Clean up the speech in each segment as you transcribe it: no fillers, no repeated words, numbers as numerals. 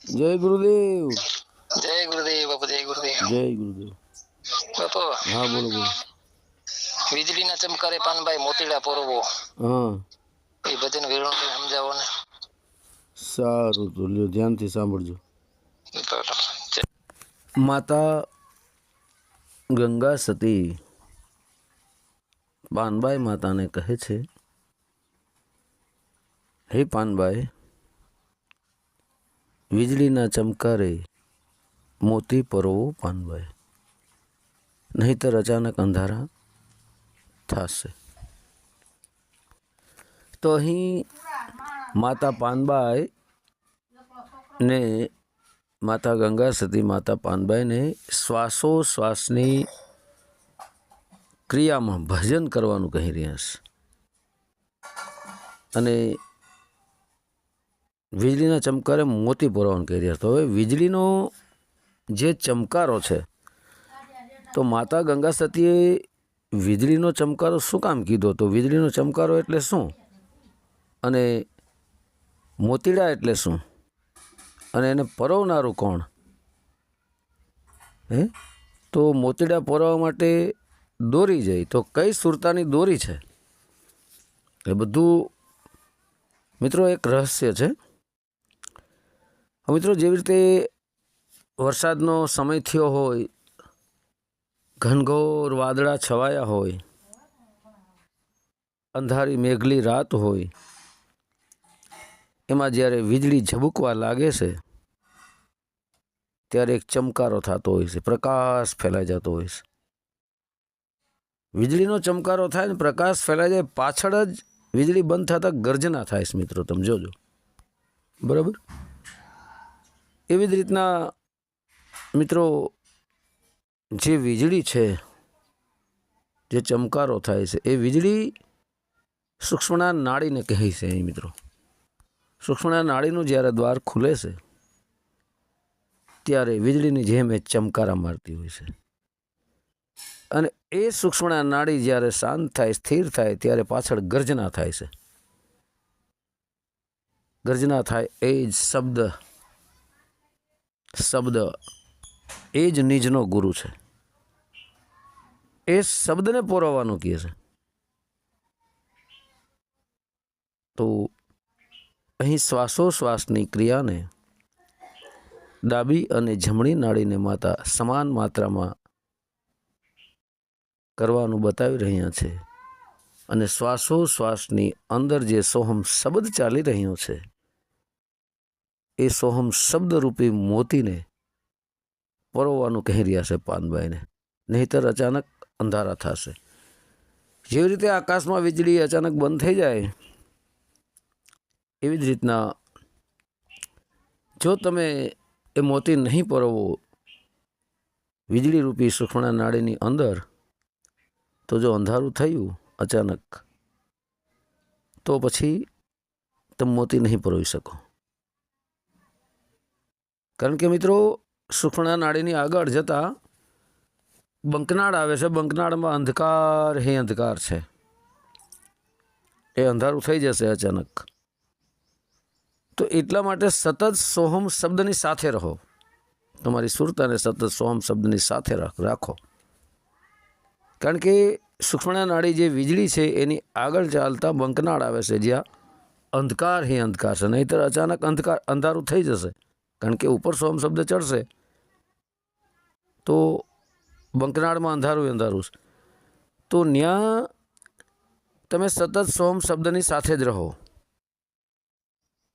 જય ગુરુદેવ. જય ગુરુદેવ બાપુ, જય ગુરુદેવ. જય ગુરુદેવ. બાપુ, હા બોલો બોલો. વીજળીના ચમકારે પાનભાઈ મોતીડા પોરવો, હા એ ભજન વિરણો સમજાવો ને. સારું, તો લ્યો ધ્યાનથી સાંભળજો. માતા ગંગા સતી પાનબાઈ માતાને કહે છે, હે પાનબાઈ, વીજળીના ચમકારે મોતી પરોવો પાનબાઈ, નહીતર અચાનક અંધારા થશે. તો અહીં માતા પાનબાઈ ને માતા ગંગા સતી માતા પાનબાઈને શ્વાસોશ્વાસની ક્રિયામાં ભજન કરવાનું કહી રહ્યા છે. અને વીજળીના ચમકારે મોતી પરોવાનું કહી રહ્યા છે. તો હવે વીજળીનો જે ચમકારો છે, તો માતા ગંગા સતીએ વીજળીનો ચમકારો શું કામ કીધો? તો વીજળીનો ચમકારો એટલે શું, અને મોતીડા એટલે શું, અને એને પરોવનારું કોણ? તો મોતીડા પરોવવા માટે દોરી જાય, તો કઈ સુરતાની દોરી છે? એ બધું મિત્રો એક રહસ્ય છે. મિત્રો, જેવી રીતે વરસાદનો સમય થયો હોય, ઘનઘોર વાદળા છવાયા હોય, અંધારી મેઘલી રાત હોય, એમાં જ્યારે વીજળી ઝબૂકવા લાગે છે, ત્યારે એક ચમકારો થતો હોય છે, પ્રકાશ ફેલાઈ જતો હોય છે. વીજળીનો ચમકારો થાય ને પ્રકાશ ફેલાઈ જાય, પાછળ જ વીજળી બંધ થતાં ગર્જના થાય છે. મિત્રો તમે જોજો, બરાબર. એવી જ રીતના મિત્રો, જે વીજળી છે, જે ચમકારો થાય છે, એ વીજળી સૂક્ષ્મણા નાડીને કહે છે. અહીં મિત્રો, સૂક્ષ્મણા નાડીનું જ્યારે દ્વાર ખુલે છે, ત્યારે વીજળીની જેમ એ ચમકારા મારતી હોય છે. અને એ સૂક્ષ્મણા નાડી જ્યારે શાંત થાય, સ્થિર થાય, ત્યારે પાછળ ગર્જના થાય છે. ગર્જના થાય એ જ શબ્દ એ જ નિજનો ગુરુ છે. એ શબ્દને પોરવવાનું કહે છે. તો અહીં શ્વાસોશ્વાસની ક્રિયાને ડાબી અને જમણી નાડીને માતા સમાન માત્રામાં કરવાનું બતાવી રહ્યા છે. અને શ્વાસોશ્વાસની અંદર જે સોહમ શબ્દ ચાલી રહ્યો છે, એ સોહમ શબ્દરૂપી મોતીને પરોવવાનું કહી રહ્યા છે પાનબાઈને, નહીતર અચાનક અંધારા થશે. જેવી રીતે આકાશમાં વીજળી અચાનક બંધ થઈ જાય, એવી જ રીતના જો તમે એ મોતી નહીં પરોવો વીજળી રૂપી સૂક્ષ્મણા નાડીની અંદર, તો જો અંધારું થયું અચાનક, તો પછી તમે મોતી નહીં પરોવી શકો. કારણ કે મિત્રો, સૂક્ષ્મણા નાડીની આગળ જતાં બંકનાળ આવે છે. બંકનાળમાં અંધકાર અંધકાર છે. એ અંધારું થઈ જશે અચાનક. તો એટલા માટે સતત સોહમ શબ્દની સાથે રહો. તમારી સુરતાને સતત સોહમ શબ્દની સાથે રાખો. કારણ કે સૂક્ષ્મણા નાડી જે વીજળી છે, એની આગળ ચાલતા બંકનાળ આવે છે, જ્યાં અંધકાર અંધકાર છે. નહીંતર અચાનક અંધારું થઈ જશે. કારણ કે ઉપર સોહમ શબ્દ ચડશે, તો બંકનાળમાં અંધારું છે. તો ત્યાં તમે સતત સોહમ શબ્દની સાથે જ રહો.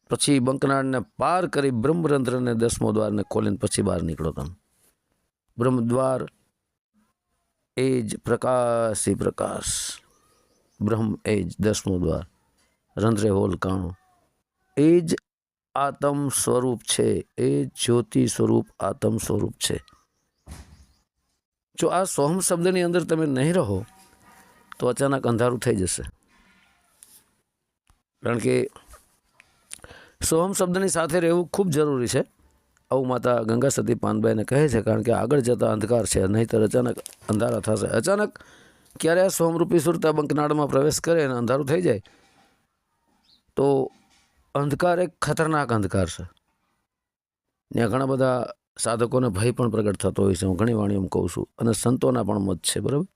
પછી બંકનાળને પાર કરી બ્રહ્મરંધ્રને 10મો દ્વારને ખોલીને પછી બહાર નીકળો. તમે બ્રહ્મદ્વાર એ જ પ્રકાશી પ્રકાશ, બ્રહ્મ એ જ 10મો દ્વાર, રંધ્રે હોલ કાણું, એ જ આત્મ સ્વરૂપ છે. એ જ્યોતિ સ્વરૂપ આત્મ સ્વરૂપ છે. જો આ સોહમ શબ્દની અંદર તમે નહીં રહો, તો અચાનક અંધારું થઈ જશે. કારણ કે સોહમ શબ્દની સાથે રહેવું ખૂબ જરૂરી છે. આવું માતા ગંગા સતી પાનબાઈને કહે છે. કારણ કે આગળ જતા અંધકાર છે, નહીંતર અચાનક અંધારા થશે. અચાનક ક્યારે આ સોહમરૂપી સુરતા બંકનાળમાં પ્રવેશ કરે અને અંધારું થઈ જાય, તો અંધકાર એક ખતરનાક અંધકાર છે. ત્યાં ઘણા બધા સાધકોને ભય પણ પ્રગટ થતો હોય છે. હું ઘણી વાણીઓ કહું છું અને સંતોના પણ મત છે, બરાબર.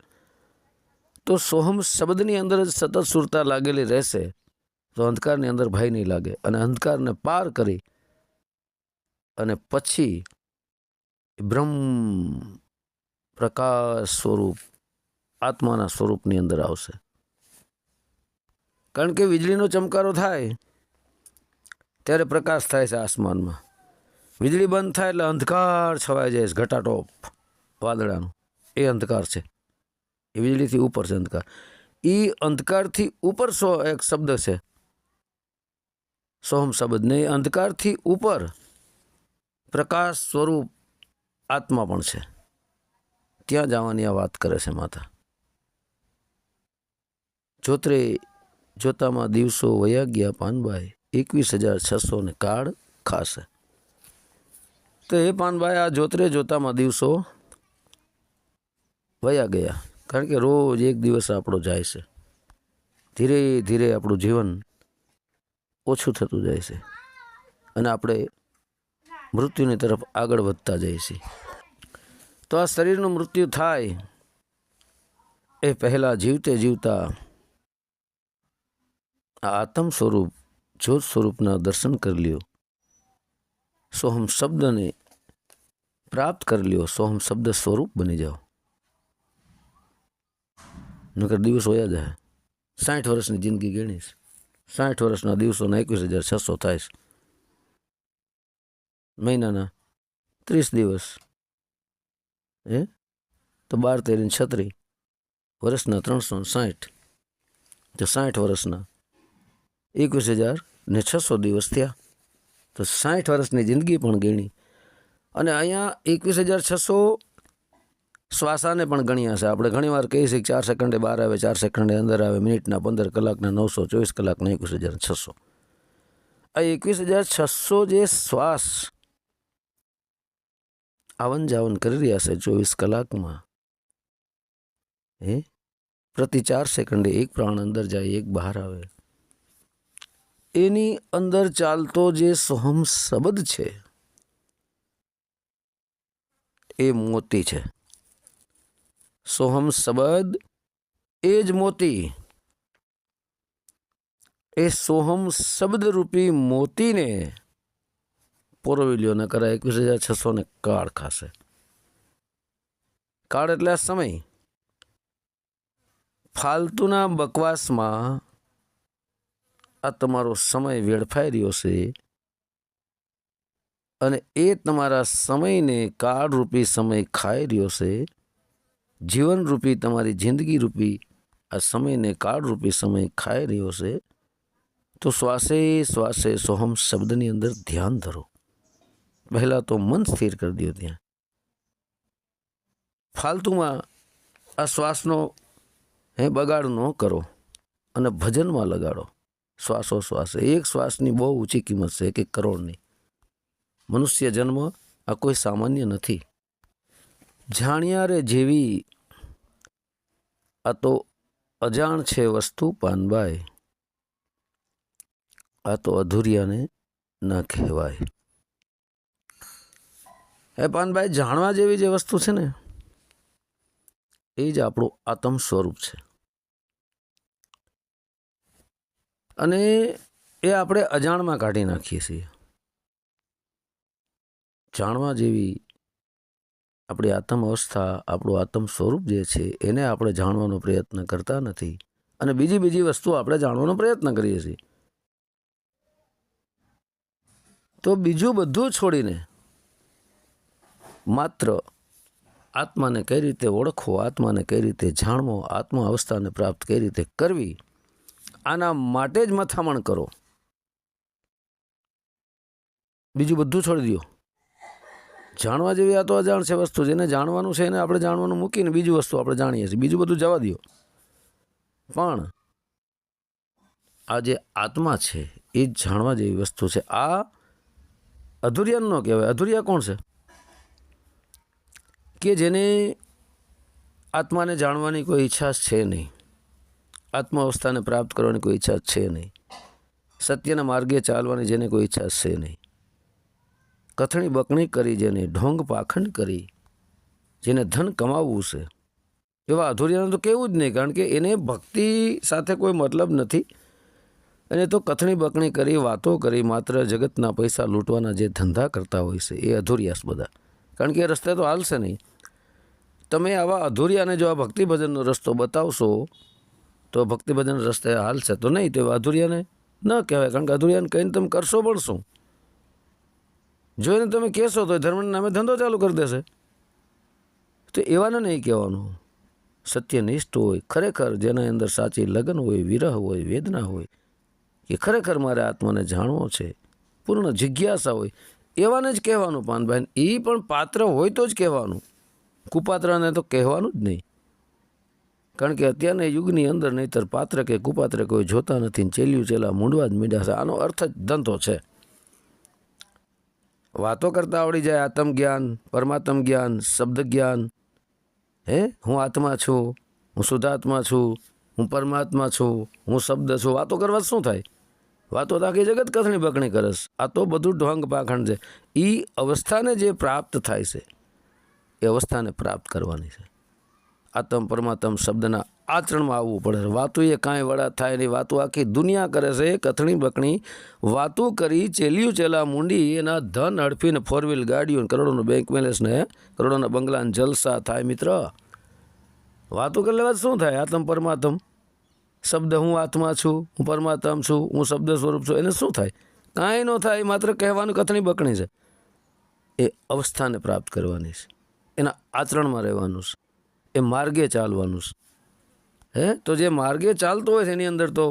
તો સોહમ શબ્દની અંદર જ સતત સુરતા લાગેલી રહેશે તો અંધકારની અંદર ભય નહીં લાગે, અને અંધકારને પાર કરી અને પછી બ્રહ્મ પ્રકાશ સ્વરૂપ આત્માના સ્વરૂપની અંદર આવશે. કારણ કે વીજળીનો ચમકારો થાય ત્યારે પ્રકાશ થાય છે આસમાનમાં. વીજળી બંધ થાય એટલે અંધકાર છવાઈ જાય છે, ઘટાટોપ વાદળાનો. એ અંધકાર છે. એ વીજળીથી ઉપર છે અંધકાર. એ અંધકારથી ઉપર એક શબ્દ છે સોહમ શબ્દ ને. અંધકારથી ઉપર પ્રકાશ સ્વરૂપ આત્મા પણ છે. ત્યાં જવાની આ વાત કરે છે માતા. જોતરે જોતામાં દિવસો વયા ગયા પાનબાઈ, 21,600 ને કાળ ખાશે. તો એ પાનભાઈ, આ જોતરે જોતામાં દિવસો વયા ગયા. કારણ કે રોજ એક દિવસ આપણો જાય છે. ધીરે ધીરે આપણું જીવન ઓછું થતું જાય છે અને આપણે મૃત્યુની તરફ આગળ વધતા જઈએ છીએ. તો આ શરીરનું મૃત્યુ થાય એ પહેલાં જીવતે જીવતા આ આત્મ સ્વરૂપ જ્યોત સ્વરૂપના દર્શન કરી લ્યો. સોહમ શબ્દને પ્રાપ્ત કરી લ્યો. સોહમ શબ્દ સ્વરૂપ બની જાઓ. નકર દિવસ હોયા જાય. 60 વર્ષની જિંદગી ગણીશ, 60 વર્ષના દિવસોના 21,600 થાય છે. મહિનાના 30 દિવસ, તો 12 × 3 = 36. વર્ષના 360, તો 60 વર્ષના 21,600 દિવસ થયા. તો 60 વર્ષની જિંદગી પણ ગણી. અને અહીંયા 21,600 શ્વાસાને પણ ગણ્યા છે. આપણે ઘણીવાર કહીએ છીએ કે 4 સેકન્ડે બહાર આવે, 4 સેકન્ડે અંદર આવે, મિનિટના 15 કલાકના 924 કલાકના 21,600. આ 21,600 જે શ્વાસ આવન જાવન કરી રહ્યા છે 24 કલાકમાં, પ્રતિ 4 સેકન્ડે એક પ્રાણ અંદર જાય, એક બહાર આવે. એની અંદર ચાલતો જે સોહમ શબ્દ છે એ મોતી છે. સોહમ શબ્દ એ જ મોતી. એ સોહમ શબ્દ રૂપી મોતીને પોરવી લ્યો, ન કરા 21,600 ને કાળ ખાશે. કાળ એટલે આ સમય. ફાલતુના બકવાસમાં આ તમારો સમય વેડફાઈ રહ્યો છે અને એ તમારા સમયને કાળરૂપી સમય ખાઈ રહ્યો છે. જીવનરૂપી તમારી જિંદગી રૂપી આ સમયને કાળરૂપી સમય ખાઈ રહ્યો છે. તો શ્વાસે શ્વાસે સોહમ શબ્દની અંદર ધ્યાન ધરો. પહેલાં તો મન સ્થિર કરી દો. ત્યાં ફાલતુમાં આ શ્વાસનો બગાડ ન કરો અને ભજનમાં લગાડો. શ્વાસો શ્વાસે. એક શ્વાસની બહુ ઊંચી કિંમત છે, 1 કરોડની. મનુષ્ય જન્મ આ કોઈ સામાન્ય નથી. જાણ્યા રે જેવી આ તો અજાણ છે વસ્તુ પાનબાઈ, આ તો અધૂરિયાને ન કહેવાય. પાનભાઈ, જાણવા જેવી જે વસ્તુ છે ને એ જ આપણું આત્મ સ્વરૂપ છે. અને એ આપણે અજાણમાં કાઢી નાખીએ છીએ. જાણવા જેવી આપણી આત્મ અવસ્થા, આપણું આત્મ સ્વરૂપ જે છે એને આપણે જાણવાનો પ્રયત્ન કરતા નથી અને બીજી વસ્તુ આપણે જાણવાનો પ્રયત્ન કરીએ છીએ. તો બીજું બધું છોડીને માત્ર આત્માને કઈ રીતે ઓળખવો, આત્માને કઈ રીતે જાણવો, આત્મા અવસ્થાને પ્રાપ્ત કઈ રીતે કરવી, આના માટે જ મથામણ કરો. બીજું બધું છોડી દો. જાણવા જેવી આ તો અજાણ છે વસ્તુ. જેને જાણવાનું છે એને આપણે જાણવાનું મૂકીને બીજું વસ્તુ આપણે જાણીએ છીએ. બીજું બધું જવા દો. પણ આ જે આત્મા છે એ જ જાણવા જેવી વસ્તુ છે. આ અધૂરિયા ન કહેવાય. અધૂરિયા કોણ છે? કે જેને આત્માને જાણવાની કોઈ ઈચ્છા છે નહીં, આત્મા અવસ્થાને પ્રાપ્ત કરવાની કોઈ ઈચ્છા છે નહીં, સત્યના માર્ગે ચાલવાની જેને કોઈ ઈચ્છા છે નહીં, કથણી બકણી કરી, જેને ઢોંગ પાખંડ કરી, જેને ધન કમાવવું છે, એવા અધૂરિયાને તો કેવું જ નહીં, કારણ કે એને ભક્તિ સાથે કોઈ મતલબ નથી. અને તો કથણી બકણી કરી, વાતો કરી, માત્ર જગતના પૈસા લૂંટવાના જે ધંધા કરતા હોય છે એ અધૂરિયાસ બધા, કારણ કે એ રસ્તે તો હાલશે નહીં. તમે આવા અધૂરિયાને જો આ ભક્તિ ભજનનો રસ્તો બતાવશો તો ભક્તિ ભજન રસ્તે હાલશે તો નહીં, તો એવા અધૂરિયાને ન કહેવાય, કારણ કે અધૂરિયાને કહીને તમે કરશો પણ શું? જોઈને તમે કહેશો તો ધર્મના નામે ધંધો ચાલુ કરી દેશે. તો એવાને નહીં કહેવાનું. સત્યનિષ્ઠ હોય, ખરેખર જેના અંદર સાચી લગન હોય, વિરહ હોય, વેદના હોય, કે ખરેખર મારે આત્માને જાણવો છે, પૂર્ણ જિજ્ઞાસા હોય, એવાને જ કહેવાનું. પાનભાઈ એ પણ પાત્ર હોય તો જ કહેવાનું, કુપાત્રને તો કહેવાનું જ નહીં. કારણ કે અત્યારના યુગની અંદર નહીંતર પાત્ર કે કુપાત્ર કોઈ જોતા નથી, ચેલ્યું ચેલા મૂંડવા જ મીંડા છે. આનો અર્થ જ ધંધો છે. વાતો કરતા આવડી જાય, આત્મ જ્ઞાન, પરમાત્મ જ્ઞાન, શબ્દ જ્ઞાન, હું આત્મા છું, હું શુદ્ધાત્મા છું, હું પરમાત્મા છું, હું શબ્દ છું. વાતો કરવા શું થાય? વાતો તો આખી જગત કથણી બકણી કરસ. આ તો બધું ઢોંગ પાખંડ છે. એ અવસ્થાને જે પ્રાપ્ત થાય છે એ અવસ્થાને પ્રાપ્ત કરવાની છે. આત્મ પરમાત્મ શબ્દના આચરણમાં આવવું પડે. વાતું એ કાંઈ વડા થાય નહીં. વાતું આખી દુનિયા કરે છે, કથણી બકણી વાતું કરી, ચેલ્યું ચેલા મૂંડી, એના ધન હડફીને 4 વ્હીલ ગાડીઓ, કરોડોનું બેંક બેલેન્સ ને કરોડોના બંગલાને જલસા થાય. મિત્ર, વાતું કરી લેવા શું થાય? આત્મ પરમાત્મ શબ્દ, હું આત્મા છું, હું પરમાત્મ છું, હું શબ્દ સ્વરૂપ છું, એને શું થાય? કાંઈ ન થાય. માત્ર કહેવાનું કથણી બકણી છે. એ અવસ્થાને પ્રાપ્ત કરવાની છે, એના આચરણમાં રહેવાનું છે, એ માર્ગે ચાલવાનું છે. તો જે માર્ગે ચાલતો હોય છે એની અંદર તો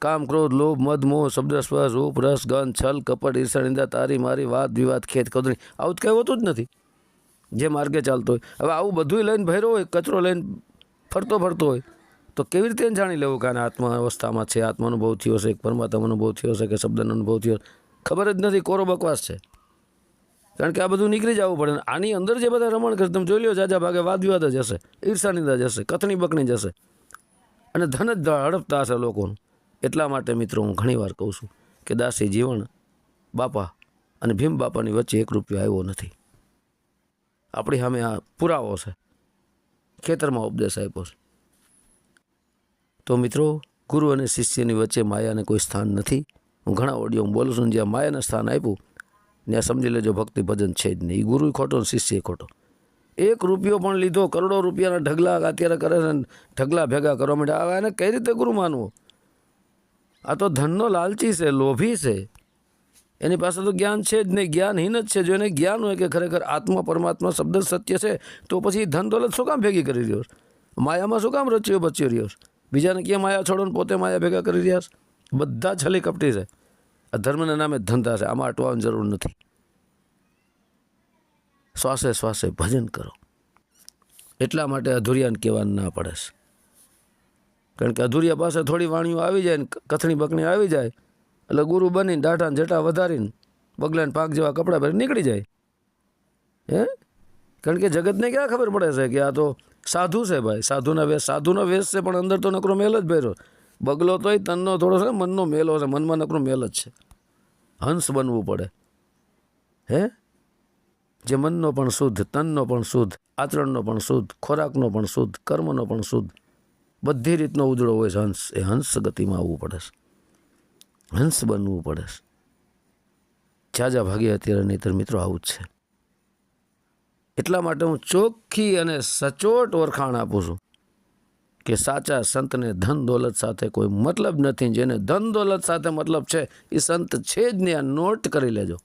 કામ, ક્રોધ, લોભ, મદ, મોહ, શબ્દ, સ્પર્શ, રૂપ, રસ, ગંધ, છલ, કપટ, ઈર્ષા, નિંદા, તારી મારી, વાદ વિવાદ, ખેત ખોદણી, આવું જ કંઈ હોતું જ નથી જે માર્ગે ચાલતો હોય. હવે આવું બધું લઈને ભર્યો હોય, કચરો લઈને ફરતો હોય, તો કેવી રીતે જાણી લેવું કે આને આત્મા અવસ્થામાં છે, આત્મા અનુભવ થયો છે, પરમાત્મા અનુભવ થયો છે, કે શબ્દનો અનુભવ થયો? ખબર જ નથી. કોરો બકવાસ છે. કારણ કે આ બધું નીકળી જવું પડે. આની અંદર જે બધા રમણ કરે તમે જોઈ લો, જાજા ભાગે વાદ વિવાદ જ હશે, ઈર્ષા નિંદા જ હશે, કથણી બકણી જ હશે, અને ધન જ હડપતા હશે લોકોનું. એટલા માટે મિત્રો હું ઘણીવાર કહું છું કે દાસી જીવણ બાપા અને ભીમ બાપાની વચ્ચે 1 રૂપિયો આવ્યો નથી. આપણી સામે આ પુરાવો છે. ખેતરમાં ઉપદેશ આપ્યો છે. તો મિત્રો, ગુરુ અને શિષ્યની વચ્ચે માયાને કોઈ સ્થાન નથી. હું ઘણા ઓડિયો બોલું છું, જ્યાં માયાને સ્થાન આપ્યું ત્યાં સમજી લેજો ભક્તિ ભજન છે જ નહીં. ગુરુ ખોટો ને શિષ્ય ખોટો. 1 રૂપિયો પણ લીધો, કરોડો રૂપિયાના ઢગલા અત્યારે કરે છે, ઢગલા ભેગા કરવા માંડ્યા. હવે એને કઈ રીતે ગુરુ માનવો? આ તો ધનનો લાલચી છે, લોભી છે. એની પાસે તો જ્ઞાન છે જ નહીં, જ્ઞાનહીન જ છે. જો એને જ્ઞાન હોય કે ખરેખર આત્મા પરમાત્મા શબ્દ સત્ય છે, તો પછી ધન દોલત શું કામ ભેગી કરી રહ્યો? માયામાં શું કામ રચ્યો બચ્યો રહ્યો? બીજાને ક્યાં માયા છોડો ને પોતે માયા ભેગા કરી રહ્યા છે? બધા છલી કપટી છે. આ ધર્મના નામે ધંધા છે. આમાં અટવાની જરૂર નથી. શ્વાસે શ્વાસે ભજન કરો. એટલા માટે અધૂરિયાને કહેવાનું ના પડે છે. કારણ કે અધૂરિયા પાસે થોડી વાણીઓ આવી જાય ને કથણી બકણી આવી જાય એટલે ગુરુ બનીને ડાઢા જટા વધારીને બગલાને પાક જેવા કપડાં પહેરી નીકળી જાય. કારણ કે જગતને ક્યાં ખબર પડે છે કે આ તો સાધુ છે ભાઈ, સાધુનો વેશ છે, પણ અંદર તો નકરો મેલ જ ભર્યો. બગલો તોય તનનો થોડો છે, મનનો મેલો છે, મનમાં નકરો મેલ જ છે. હંસ બનવું પડે. જે મનનો પણ શુદ્ધ, તનનો પણ શુદ્ધ, આચરણનો પણ શુદ્ધ, ખોરાકનો પણ શુદ્ધ, કર્મનો પણ શુદ્ધ, બધી રીતનો ઉજળો હોય છે હંસ. એ હંસ ગતિમાં આવવું પડે છે, હંસ બનવું પડે છે. જાજા ભાગે અત્યારે નહીંતર મિત્રો આવું જ છે. એટલા માટે હું ચોખ્ખી અને સચોટ ઓળખાણ આપું છું કે સાચા સંતને ધન દોલત સાથે કોઈ મતલબ નથી. જેને ધન દોલત સાથે મતલબ છે એ સંત છે જ નહીં. આ નોટ કરી લેજો.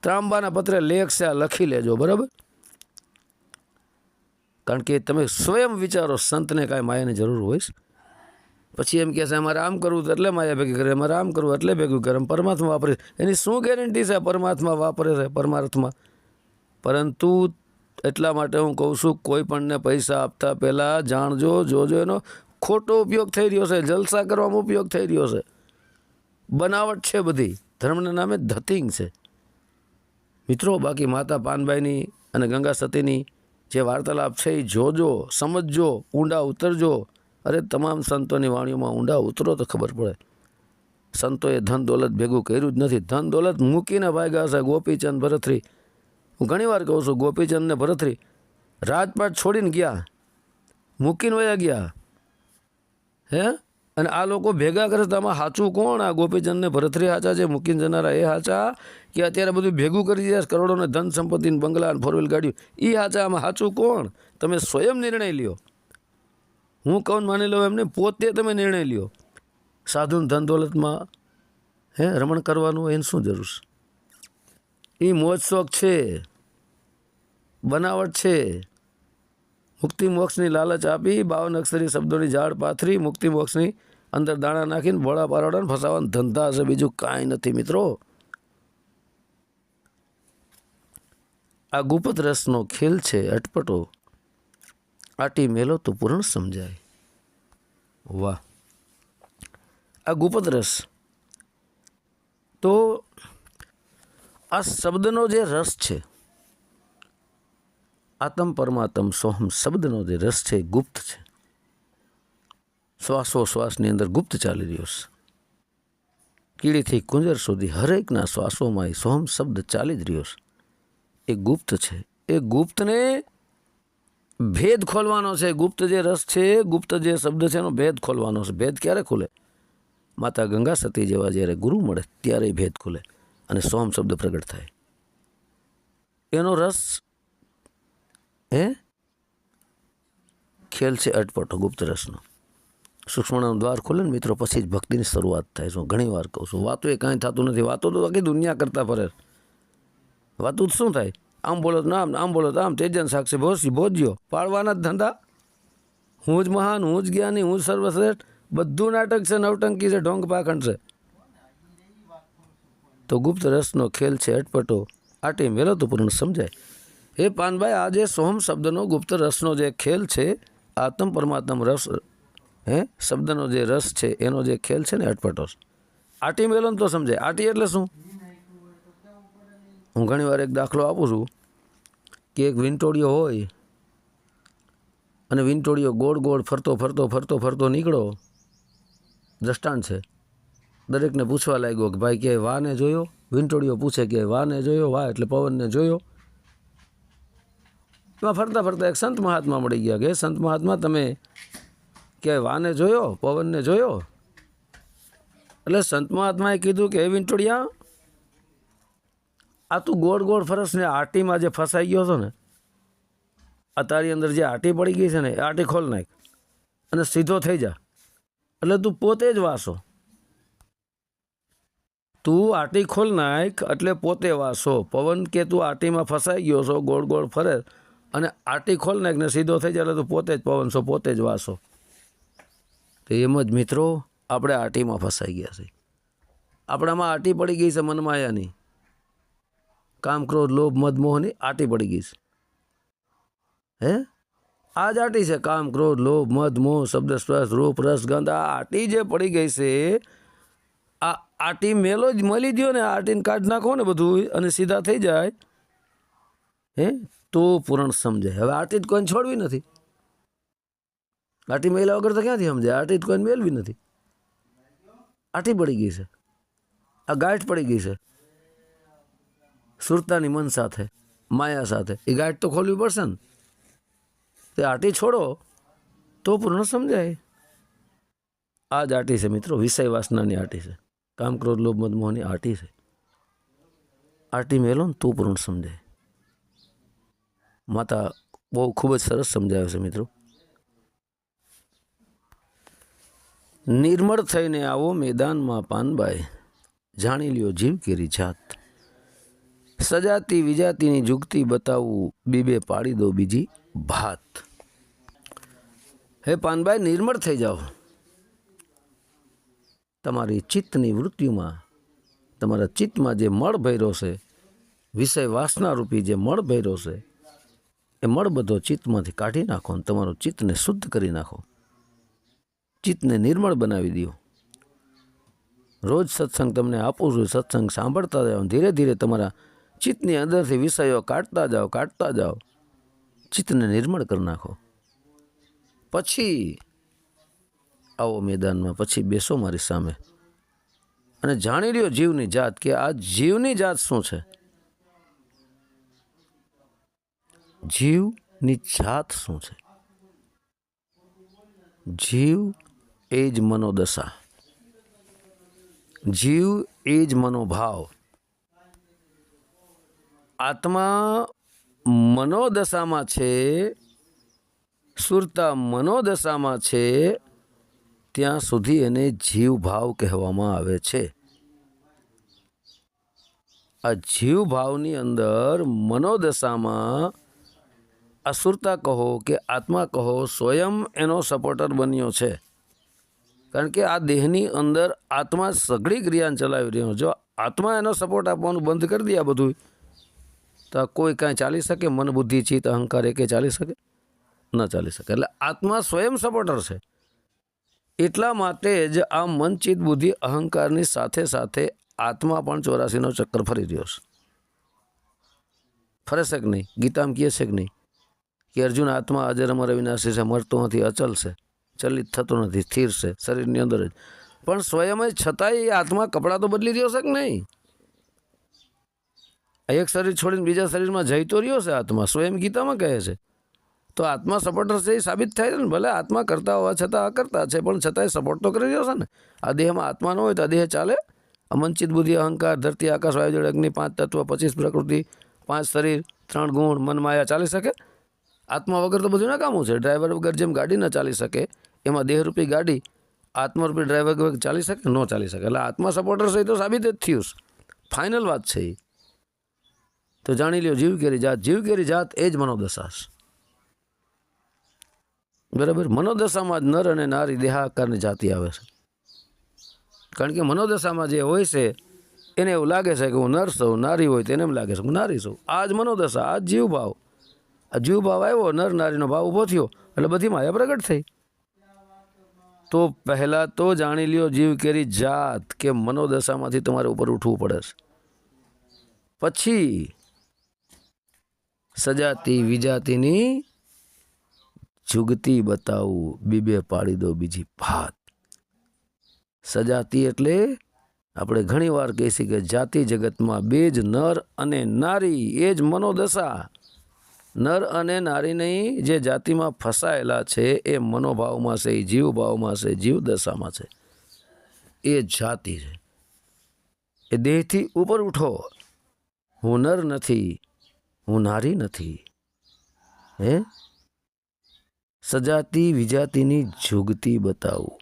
ત્રાંબાના પત્રે લેખ છે, આ લખી લેજો, બરાબર? કારણ કે તમે સ્વયં વિચારો, સંતને કાંઈ માયાની જરૂર હોય? પછી એમ કહે છે અમારે આમ કરવું તો એટલે માયા ભેગી કરે, અમારે આમ કરવું એટલે ભેગું કરે, પરમાત્મા વાપરે. એની શું ગેરંટી છે પરમાત્મા વાપરે છે? પરમાત્મા. પરંતુ એટલા માટે હું કહું છું, કોઈ પણને પૈસા આપતા પહેલાં જાણજો, જોજો એનો ખોટો ઉપયોગ થઈ રહ્યો છે, જલસા કરવામાં ઉપયોગ થઈ રહ્યો છે, બનાવટ છે બધી, ધર્મના નામે ધતિંગ છે મિત્રો. બાકી માતા પાનબાઈની અને ગંગા સતીની જે વાર્તાલાપ છે એ જોજો, સમજજો, ઊંડા ઉતરજો. અરે તમામ સંતોની વાણીઓમાં ઊંડા ઉતરો તો ખબર પડે. સંતોએ ધન દોલત ભેગું કર્યું જ નથી. ધન દોલત મૂકીને ભાગ્યા છે ગોપીચંદ ભરતરી. હું ઘણી વાર કહું છું, ગોપીચંદ ને ભરતરી રાજપાટ છોડીને ગયા, મૂકીને વયા ગયા. હે, અને આ લોકો ભેગા કરે તો આમાં સાચું કોણ? આ ગોપીચંદ ને ભરતરી સાચા છે, મૂકીને જનારા એ સાચા, કે અત્યારે બધું ભેગું કરી દીધા કરોડોને ધન સંપત્તિ, બંગલા, ફોર વ્હીલ ગાડીઓ, એ સાચા? આમાં સાચું કોણ? તમે સ્વયં નિર્ણય લ્યો. હું કહું માની લો એમને, પોતે તમે નિર્ણય લ્યો. સાધુ ધન દોલતમાં રમણ કરવાનું હોય એને શું જરૂર છે? એ મોજ શોખ છે, બનાવટ છે. મુક્તિ મોક્ષની લાલચ આપી 52 અક્ષરી શબ્દોની ઝાડ પાથરી મુક્તિ મોક્ષની અંદર દાણા નાખીને ભોળા પારોડાને ફસાવાના ધંધા છે, બીજું કાંઈ નથી મિત્રો. આ ગુપ્ત રસનો ખેલ છે અટપટો, આટી મેલો તો પૂર્ણ સમજાય. વાહ! આ ગુપ્ત રસ, તો આ શબ્દનો જે રસ છે, આત્મ પરમાત્મ સોહમ શબ્દનો જે રસ છે એ ગુપ્ત છે. શ્વાસોશ્વાસની અંદર ગુપ્ત ચાલી રહ્યો છે. કીડીથી કુંજર સુધી હરેકના શ્વાસોમાં એ સોહમ શબ્દ ચાલી જ રહ્યો છે. એ ગુપ્ત છે. એ ગુપ્તને ભેદ ખોલવાનો છે. ગુપ્ત જે રસ છે, ગુપ્ત જે શબ્દ છે એનો ભેદ ખોલવાનો છે. ભેદ ક્યારે ખુલે? માતા ગંગા સતી જેવા જ્યારે ગુરુ મળે ત્યારે ભેદ ખુલે અને સોહમ શબ્દ પ્રગટ થાય. એનો રસ ખેલ છે અટપટો ગુપ્ત રસનો. સૂક્ષ્મનું દ્વાર ખુલે ને મિત્રો, પછી જ ભક્તિની શરૂઆત થાય છે. હું ઘણી વાર કહું છું, વાતો એ કાંઈ થતું નથી. વાતો તો આખી દુનિયા કરતા ફરે. વાતું શું થાય? આમ બોલો તો આમ, આમ બોલો તો આમ. તેજન સાક્ષી ભોજી ભોજ્યો પાડવાના જ ધંધા. હું જ મહાન, હું જ જ્ઞાની, હું જ સર્વશ્રેષ્ઠ. બધું નાટક છે, નવટંકી છે, ઢોંગ પાખંડ છે. તો ગુપ્ત રસનો ખેલ છે અટપટો, આટી મેલો તો પૂર્ણ સમજાય. હે પાનભાઈ, આ જે સોહમ શબ્દનો ગુપ્ત રસનો જે ખેલ છે, આત્મ પરમાત્મ રસ શબ્દનો જે રસ છે એનો જે ખેલ છે ને અટપટો, આટી મેલો તો સમજાય. આટી એટલે શું? હું ઘણી વાર એક દાખલો આપું છું કે એક વિંટોળિયો હોય અને વિંટોળિયો ગોળ ગોળ ફરતો ફરતો ફરતો ફરતો નીકળો. દ્રષ્ટાંત છે. દરેકને પૂછવા લાગ્યો કે ભાઈ ક્યાંય વાને જોયો? વિંટોળિયો પૂછે કે વાને જોયો? વાહ એટલે પવનને જોયો. એમાં ફરતા ફરતા એક સંત મહાત્મા મળી ગયા કે સંત મહાત્મા, તમે ક્યાંય વાને જોયો? પવનને જોયો? એટલે સંત મહાત્માએ કીધું કે હે વિંટોળિયા, આ તું ગોળ ગોળ ફરસ ને આટીમાં જે ફસાઈ ગયો છો ને, આ તારી અંદર જે આટી પડી ગઈ છે ને, એ આટી ખોલ નાખ અને સીધો થઈ જા. એટલે તું પોતે જ વાસો. તું આટી ખોલ નાખ એટલે પોતે વાસો. પવન કે તું આટીમાં ફસાઈ ગયો છો, ગોળ ગોળ ફરે, અને આટી ખોલ નાખ ને સીધો થઈ જાય એટલે તું પોતે જ પવન છો, પોતે જ વાસો. તો એમ જ મિત્રો, આપણે આટીમાં ફસાઈ ગયા છે. આપણામાં આટી પડી ગઈ છે મનમાયાની, કામ ક્રોધ લોભ મદ મોહની આટી પડી ગઈ છે. આ જ આટી છે. કામ ક્રોધ લોભ મદ મોહ શબ્દ સ્પર્શ રૂપ રસ ગંધ, આ આટી જે પડી ગઈ છે, આ આટી મેલો જ મળી દો ને, આટીને કાઢ નાખો ને બધું અને સીધા થઈ જાય તો પૂરણ સમજાય. હવે આટી જ કોઈને છોડવી નથી. આટી મેલા વગર તો ક્યાંથી સમજાય? આટી જ કોઈને મેળવી નથી. આટી પડી ગઈ છે, આ ગાંઠ પડી ગઈ છે સુરતાની મન સાથે, માયા સાથે. એ ગાંઠ તો ખોલવી પડશે ને. તે આટી છોડો તો પૂર્ણ સમજાય. આ જ આટી છે મિત્રો, વિષય વાસનાની આટી છે, કામ ક્રોધ લોભ મદ મોહની આટી છે. આટી મેલો ને તો પૂર્ણ સમજાય. માતા બહુ ખૂબ જ સરસ સમજાવે છે મિત્રો. નિર્મળ થઈને આવો મેદાનમાં પાનબાઈ, જાણી લ્યો જીવ કેરી જાત. સજાતી વિજાતીની જુગતી બતાવું, બીબે પાડી દો બીજી ભાત. હે પાનબાઈ, નિર્મળ થઈ જાઓ. તમારી ચિત્તની વૃત્તિમાં, તમારા ચિત્તમાં જે મળ ભર્યો છે, વિષય વાસના રૂપી જે મળ ભર્યો છે, એ મળ બધો ચિત્તમાંથી કાઢી નાખો અને તમારું ચિત્તને શુદ્ધ કરી નાખો. ચિત્તને નિર્મળ બનાવી દો. રોજ સત્સંગ તમને આપું છું, સત્સંગ સાંભળતા જાઓ. ધીરે ધીરે તમારા ચિત્તની અંદરથી વિષયો કાઢતા જાઓ, કાઢતા જાઓ. ચિત્તને નિર્મળ કરી નાખો. પછી આવો મેદાનમાં, પછી બેસો મારી સામે. અને જાણી લ્યો જીવની જાત કે આ જીવની જાત શું છે. જીવની જાત શું છે? જીવ એ જ મનોદશા, જીવ એ જ મનોભાવ. આત્મા મનોદશામાં છે, સુરતા મનોદશામાં છે, ત્યાં સુધી એને જીવ ભાવ કહેવામાં આવે છે. આ જીવ ભાવની અંદર મનોદશામાં અસુરતા કહો કે આત્મા કહો, સ્વયં એનો સપોર્ટર બન્યો છે. કારણ કે આ દેહની અંદર આત્મા સઘળી ક્રિયાને ચલાવી રહ્યો. જો આત્મા એનો સપોર્ટ આપવાનું બંધ કરી દે આ બધું, તો કોઈ કાંઈ ચાલી શકે? મન, બુદ્ધિ, ચિત્ત, અહંકાર એ કંઈ ચાલી શકે? ન ચાલી શકે. એટલે આત્મા સ્વયં સપોર્ટર છે. એટલા માટે જ આ મન, ચિત્ત, બુદ્ધિ, અહંકારની સાથે સાથે આત્મા પણ 84નો ચક્કર ફરી રહ્યો છે. ફરે છે કે નહીં? ગીતામાં કહે છે કે નહીં કે અર્જુન આત્મા અજર અમર અવિનાશી છે, મરતો નથી, અચલ છે, ચલિત થતો નથી, સ્થિર છે શરીરની અંદર જ. પણ સ્વયં જ છતાંય એ આત્મા કપડાં તો બદલી રહ્યો છે કે નહીં? એક શરીર છોડીને બીજા શરીરમાં જઈ તો રહ્યો છે આત્મા, સ્વયં ગીતામાં કહે છે. તો આત્મા સપોર્ટર છે એ સાબિત થાય છે ને. ભલે આત્મા કરતા હોવા છતાં અકર્તા છે, પણ છતાંય સપોર્ટ તો કરી રહ્યો છે ને. આ દેહમાં આત્મા ન હોય તો આ દેહ ચાલે? અમનચિત, બુદ્ધિ, અહંકાર, ધરતી, આકાશ, વાયુ, જળ, અગ્નિ, 5 તત્વ, 25 પ્રકૃતિ, 5 શરીર, 3 ગુણ, મન, માયા ચાલી શકે? આત્મા વગર તો બધું નકામું છે. ડ્રાઈવર વગર જેમ ગાડી ન ચાલી શકે, એમાં દેહરૂપી ગાડી આત્મારૂપી ડ્રાઈવર વગર ચાલી શકે? ન ચાલી શકે. એટલે આત્મા સપોર્ટર છે એ તો સાબિત જ થયું. ફાઇનલ વાત છે એ. તો જાણી લ્યો જીવ કેરી જાત. જીવ કેરી જાત એ જ મનોદશા છે. બરાબર? મનોદશામાં જ નર અને નારી દેહાકારની જાતિ આવે છે. કારણ કે મનોદશામાં જે હોય છે એને એવું લાગે છે કે હું નર છું, નારી હોય તો એને એમ લાગે છે હું નારી છું. આ જ મનોદશા, આ જ જીવ ભાવ. આ જીવ ભાવ આવ્યો, નર નારીનો ભાવ ઊભો થયો, એટલે બધી માયા પ્રગટ થઈ. તો પહેલાં તો જાણી લ્યો જીવ કેરી જાત કે મનોદશામાંથી તમારે ઉપર ઉઠવું પડે છે. પછી સજાતિ વિજાતિની જુગતી બતાવું, બીબે પાડી દો બીજી ભાત. સજાતિ એટલે આપણે ઘણી વાર કહીએ કે જાતિ જગતમાં બે જ નર અને નારી, એ જ મનોદશા. નર અને નારીની જે જાતિમાં ફસાયેલા છે એ મનોભાવમાં છે, એ જીવ ભાવમાં છે, જીવ દશામાં છે. એ જાતિ છે. એ દેહથી ઉપર ઉઠો. હું નર નથી, હું નારી નથી. હે? સજાતિ વિજાતિની જુગતી બતાવું.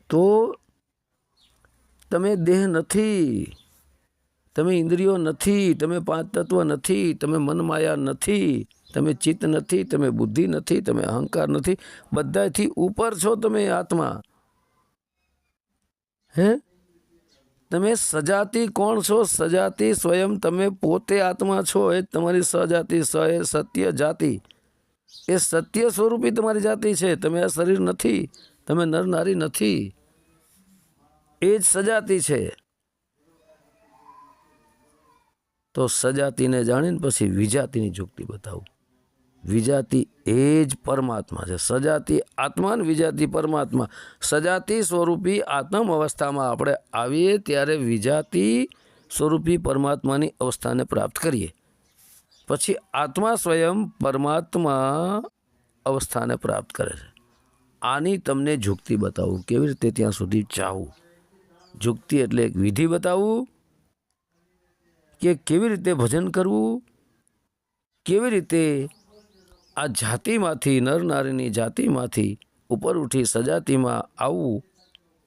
તો તમે દેહ નથી, તમે ઇન્દ્રિયો નથી, તમે 5 તત્વ નથી, તમે મનમાયા નથી, તમે ચિત્ત નથી, તમે બુદ્ધિ નથી, તમે અહંકાર નથી. બધાથી ઉપર છો તમે આત્મા. હે? તમે સજાતિ કોણ છો? સજાતિ સ્વયં તમે પોતે આત્મા છો. એ તમારી સજાતિ, સત્ય જાતિ. એ સત્ય સ્વરૂપી તમારી જાતિ છે. તમે આ શરીર નથી, તમે નર નારી નથી. એ જ સજાતિ છે. તો સજાતિને જાણીને પછી વિજાતિની જુગતી બતાવું. વિજાતિ એ જ પરમાત્મા છે. સજાતિ આત્મા ને વિજાતિ પરમાત્મા. સજાતિ સ્વરૂપી આત્મ અવસ્થામાં આપણે આવીએ ત્યારે વિજાતિ સ્વરૂપી પરમાત્માની અવસ્થાને પ્રાપ્ત કરીએ. પછી આત્મા સ્વયં પરમાત્મા અવસ્થાને પ્રાપ્ત કરે છે. આની તમને જુગતી બતાવું, કેવી રીતે ત્યાં સુધી ચાહવું. જુગતી એટલે એક વિધિ બતાવવું કે કેવી રીતે ભજન કરવું, કેવી રીતે આ જાતિમાંથી, નર નારીની જાતિમાંથી ઉપર ઉઠી સજાતિમાં આવવું,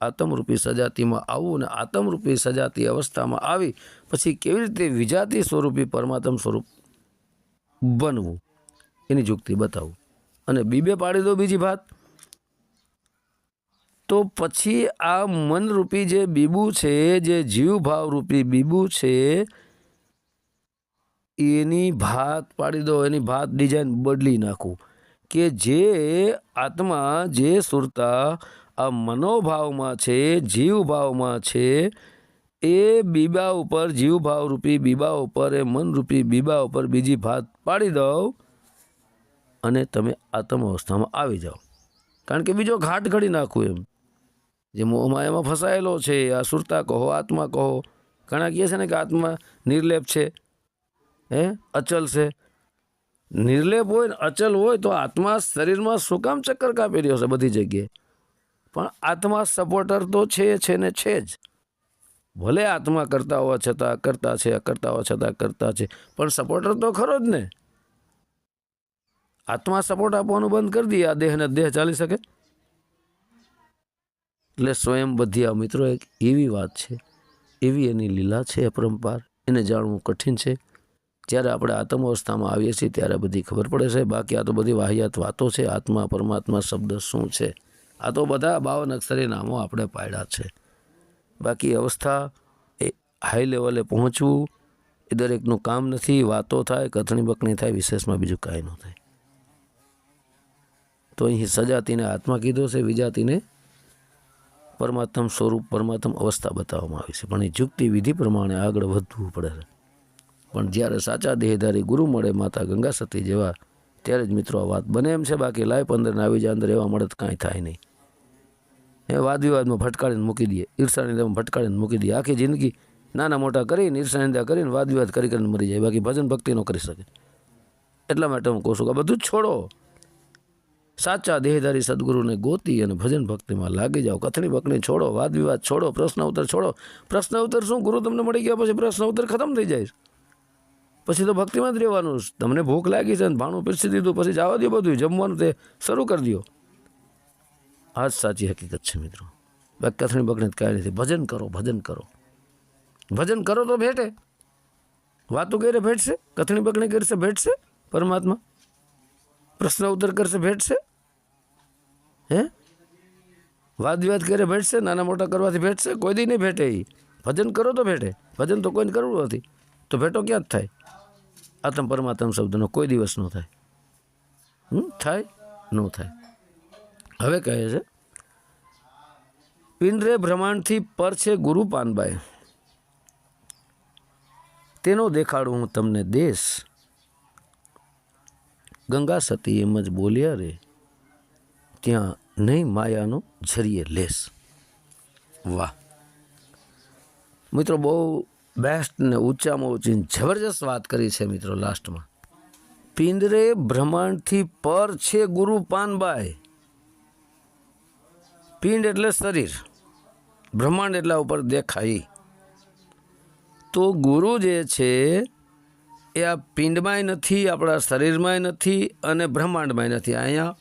આત્મરૂપી સજાતિમાં આવવું, અને આત્મરૂપી સજાતિ અવસ્થામાં આવી પછી કેવી રીતે વિજાતિ સ્વરૂપી પરમાત્મ સ્વરૂપ બનવું, એની જુગતી બતાવું. અને બીબે પાડી દો બીજી વાત. તો પછી આ મનરૂપી જે બીબું છે, જે જીવ ભાવરૂપી બીબું છે, એની ભાત પાડી દો. એની ભાત ડિઝાઇન બદલી નાખું કે જે આત્મા, જે સુરતા આ મનોભાવમાં છે, જીવ ભાવમાં છે, એ બીબા ઉપર, જીવ ભાવરૂપી બીબા ઉપર, એ મનરૂપી બીબા ઉપર બીજી ભાત પાડી દો અને તમે આત્મ અવસ્થામાં આવી જાઓ. કારણ કે બીજો ઘાટ ઘડી નાખું એમ. જે મોહમાયામાં ફસાયેલો છે, આ સુરતા કહો, આત્મા કહો. ઘણા કહે છે ને કે આત્મા નિર્લેપ છે, અચલ છે. નિર્લેપ હોય ને અચલ હોય તો આત્મા શરીરમાં શું કામ ચક્કર કાપી રહ્યો છે બધી જગ્યાએ? પણ આત્મા સપોર્ટર તો છે ને છે જ. ભલે આત્મા કરતા હોવા છતાં કરતા છે, કરતા હોવા છતાં કરતા છે, પણ સપોર્ટર તો ખરો જ ને. આત્મા સપોર્ટ આપવાનું બંધ કરી દઈએ, આ દેહને દેહ ચાલી શકે? એટલે સ્વયં બધી આ મિત્રો એક એવી વાત છે, એવી એની લીલા છે અપરંપાર, એને જાણવું કઠિન છે. જ્યારે આપણે આત્મ અવસ્થામાં આવીએ છીએ ત્યારે બધી ખબર પડે છે. બાકી આ તો બધી વાહિયાત વાતો છે. આત્મા પરમાત્મા શબ્દ શું છે? આ તો બધા 52 અક્ષરી નામો આપણે પાડ્યા છે. બાકી અવસ્થા એ હાઈ લેવલે પહોંચવું એ દરેકનું કામ નથી. વાતો થાય, કથણી બકણી થાય, વિશેષમાં બીજું કાંઈ ન થાય. તો અહીં સજાતિને આત્મા કીધો છે, વિજાતિને પરમાત્મ સ્વરૂપ, પરમાત્મ અવસ્થા બતાવવામાં આવી છે. પણ એ યુક્તિ વિધિ પ્રમાણે આગળ વધવું પડે છે. પણ જ્યારે સાચા દેહધારી ગુરુ મળે, માતા ગંગા સતી જેવા, ત્યારે જ મિત્રો આ વાત બને એમ છે. બાકી લાય 15 આવી જાય અંદર એવા મળે તો કાંઈ થાય નહીં. એ વાદ વિવાદમાં ભટકાડીને મૂકી દઈએ, ઈર્ષાનિંદામાં ભટકાડીને મૂકી દઈએ. આખી જિંદગી નાના મોટા કરીને, ઈર્ષાનિંદા કરીને, વાદ વિવાદ કરીને મરી જાય. બાકી ભજન ભક્તિ ન કરી શકે. એટલા માટે હું કહું છું કે બધું જ છોડો, સાચા દેહધારી સદગુરુને ગોતી અને ભજન ભક્તિમાં લાગી જાઓ. કથણી બકણી છોડો, વાદ વિવાદ છોડો, પ્રશ્ન ઉત્તર છોડો. પ્રશ્ન ઉત્તર શું? ગુરુ તમને મળી ગયા પછી પ્રશ્ન ઉત્તર ખતમ થઈ જાય. પછી તો ભક્તિમાં જ રહેવાનું. તમને ભૂખ લાગી છે ને ભાણું પીરસી દીધું, પછી જવા દો, બધું જમવાનું તે શરૂ કરી દો. આ જ સાચી હકીકત છે મિત્રો. બાકી કથણી બકણી કાંઈ નથી. ભજન કરો, ભજન કરો, ભજન કરો તો ભેટે. વાતો કરે ભેટશે, કથણી બકણી કરશે ભેટશે પરમાત્મા. પ્રશ્ન ઉત્તર કરશે ભેટશે. વાદ વિવાદ કરે ભેટશે, નાના મોટા કરવાથી ભેટશે? કોઈ દી નહીં ભેટે. એ ભજન કરો તો ભેટે. ભજન તો કોઈને કરવું નથી તો ભેટો ક્યાં જ થાય? આત્મ પરમાત્મ શબ્દનો કોઈ દિવસ ન થાય. થાય ન થાય. હવે કહે છે, પિંડરે બ્રહ્માંડથી પર છે ગુરુ પાનબાઈ, તેનો દેખાડું હું તમને દેશ. ગંગા સતી એમ જ બોલ્યા રે, ત્યાં નહીં માયાનો જરીએ લેસ. વાહ મિત્રો, બહુ બેસ્ટ ને ઊંચામાં ઊંચી જબરજસ્ત વાત કરી છે મિત્રો લાસ્ટમાં. પિંડરે બ્રહ્માંડથી પર છે ગુરુ પાનબાઈ. પિંડ એટલે શરીર, બ્રહ્માંડ એટલા ઉપર દેખાય. તો ગુરુ જે છે એ આ પિંડમાંય નથી, આપણા શરીરમાંય નથી અને બ્રહ્માંડમાંય નથી. અહીંયા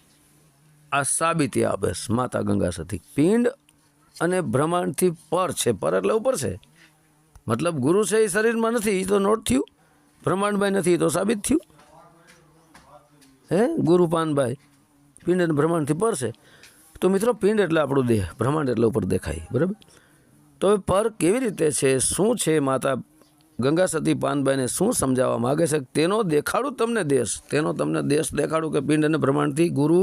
આ સાબિતી આપે માતા ગંગા સતી. પિંડ અને બ્રહ્માંડથી પર છે. પર એટલે ઉપર છે. મતલબ ગુરુ છે એ શરીરમાં નથી, એ તો નોટ થયું. બ્રહ્માંડમાં નથી, એ તો સાબિત થયું. ગુરુ પાનબાઈ પિંડ અને બ્રહ્માંડથી પર છે. તો મિત્રો પિંડ એટલે આપણું દેહ, બ્રહ્માંડ એટલે ઉપર દેખાય. બરાબર. તો એ પર કેવી રીતે છે, શું છે, માતા ગંગા સતી પાનબાઈને શું સમજાવવા માગે છે, તેનો દેખાડું તમને દેશ. તેનો તમને દેશ દેખાડું કે પિંડ અને બ્રહ્માંડથી ગુરુ